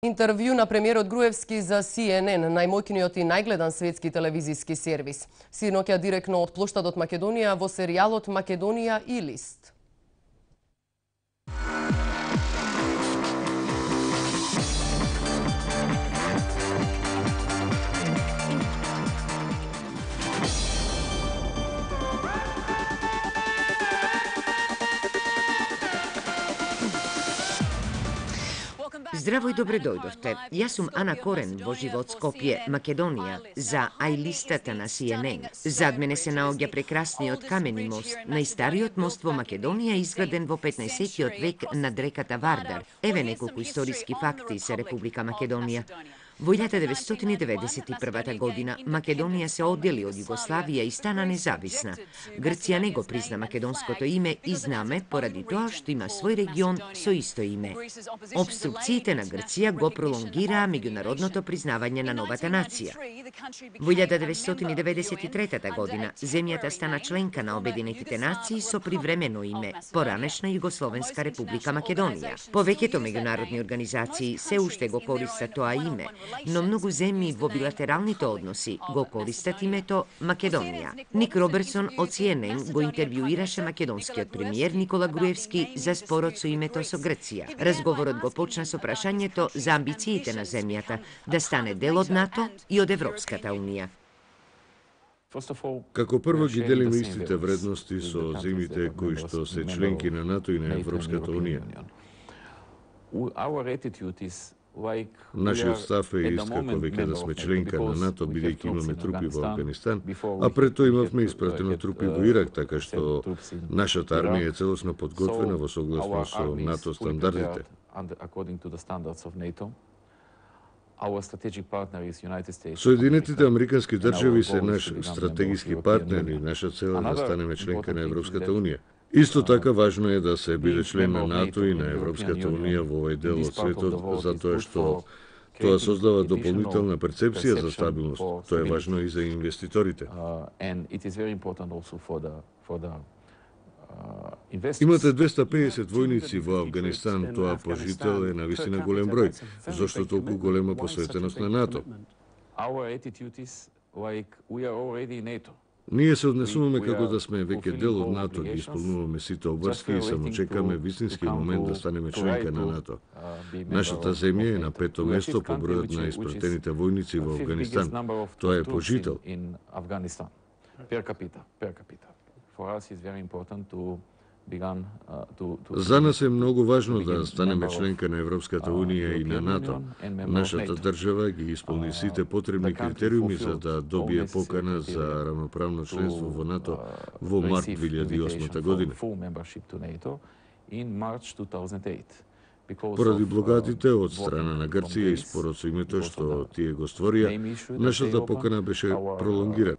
Интервју на премиерот Груевски за CNN, најмоќниот и најгледан светски телевизиски сервис. Синоќа директно од плоштадот Македонија во серијалот Македонија и Лист. Здраво и добре дојдовте. Јас сум Ана Корен во живот Скопје, Македонија, за ај-листата на CNN. Зад мене се наоѓа прекрасниот камени мост, најстариот мост во Македонија, изграден во 15-тиот век над реката Вардар. Еве неколку историски факти за Република Македонија. Во 1991 година Македонија се оддели од Југославија и стана независна. Грција не го призна македонското име и знаме поради тоа што има свој регион со исто име. Обструкциите на Грција го пролонгираа меѓународното признавање на новата нација. Во 1993 година земјата стана членка на Обединетите нации со привремено име, поранешна Југословенска република Македонија. Повеќето меѓународни организации се уште го користат тоа име, но многу земји во билатералните односи го користат името Македонија. Ник Робертсон од CNN го интервјуираше македонскиот премиер Никола Груевски за спорот со името со Грција. Разговорот го почна со прашањето за амбициите на земјата да стане дел од НАТО и од Европската унија. Како прво ги делиме истите вредности со земјите кои што се членки на НАТО и на Европската унија. Нашиот став е ист како веќе да сме членка на НАТО, бидејќи имаме трупи во Афганистан, а пред тоа имавме испратено трупи во Ирак, така што нашата армија е целосно подготвена во согласно со НАТО стандардите. Соединетите американски држави се наш стратегиски партнер и наша цел е да станеме членка на Европската унија. Исто така важно е да се биде член на НАТО и на Европската унија во овој дел од светот, затоа што тоа создава дополнителна перцепција за стабилност. Тоа е важно и за инвеститорите. Имате 250 војници во Афганистан, тоа по жител е навистина голем број. Зошто толку голема посветеност на НАТО? Ние се однесуваме како да сме веќе дел од НАТО, ги исполнуваме сите обврски и само чекаме вистински момент да станеме членка на НАТО. Нашата земја е на 5-то место по бројот на испратените војници во Афганистан. Тоа е пожител. За нас е многу важно да станеме членка на Европската унија и на НАТО. Нашата држава ги исполни сите потребни критериуми за да добие покана за равноправно членство во НАТО во март 2008 година. Поради блокадите од страна на Грција и спорот со името што тие го створија, нашата покана беше пролонгирана.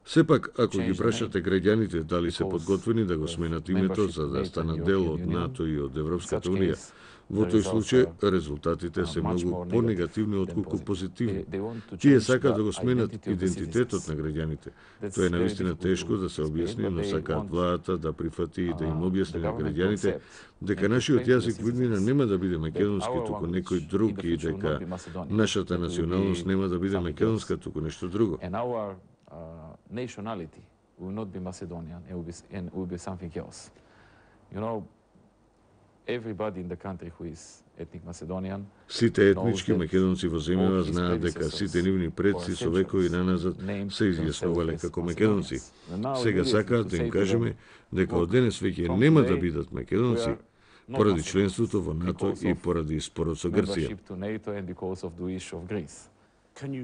Сепак, ако ги прашате граѓаните дали се подготвени да го сменат името за да станат дел од НАТО и од Европската унија, во тој случај резултатите се многу понегативни отколку позитивни. Тие сакаат да го сменат идентитетот на граѓаните. Тоа е навистина тешко да се објасни, но сакаат владата да прифати и да им објасни на граѓаните дека нашиот јазик во иднина нема да биде македонски, туку некој друг и дека нашата националност нема да биде македонска, туку нешто друго. Nationality will not be Macedonian and will be something else. You know, everybody in the country who is ethnic Macedonian. Сите етнички македонци во земјава знаат дека сите нивни предци со векови наназад се изјаснувале како македонци. Сега сакаат да им кажеме дека од денес веќе нема да бидат македонци поради членството во НАТО и поради спорот со Грција.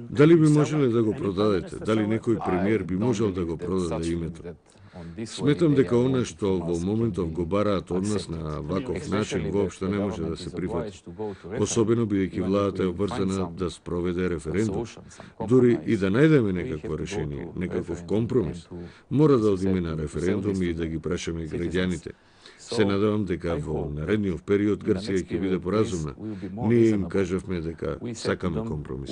Дали би можеле да го продадете? Дали некој премиер би можел да го продаде името? Сметам дека она што во моментов го бараат од нас на ваков начин воопшто не може да се прифати. Особено бидејќи владата е обврзана да спроведе референдум. Дури и да најдеме некакво решение, некаков компромис, мора да одиме на референдум и да ги прашаме граѓаните. Се надевам дека во наредниот период Грција ќе биде поразумна. Ние им кажавме дека сакаме компромис.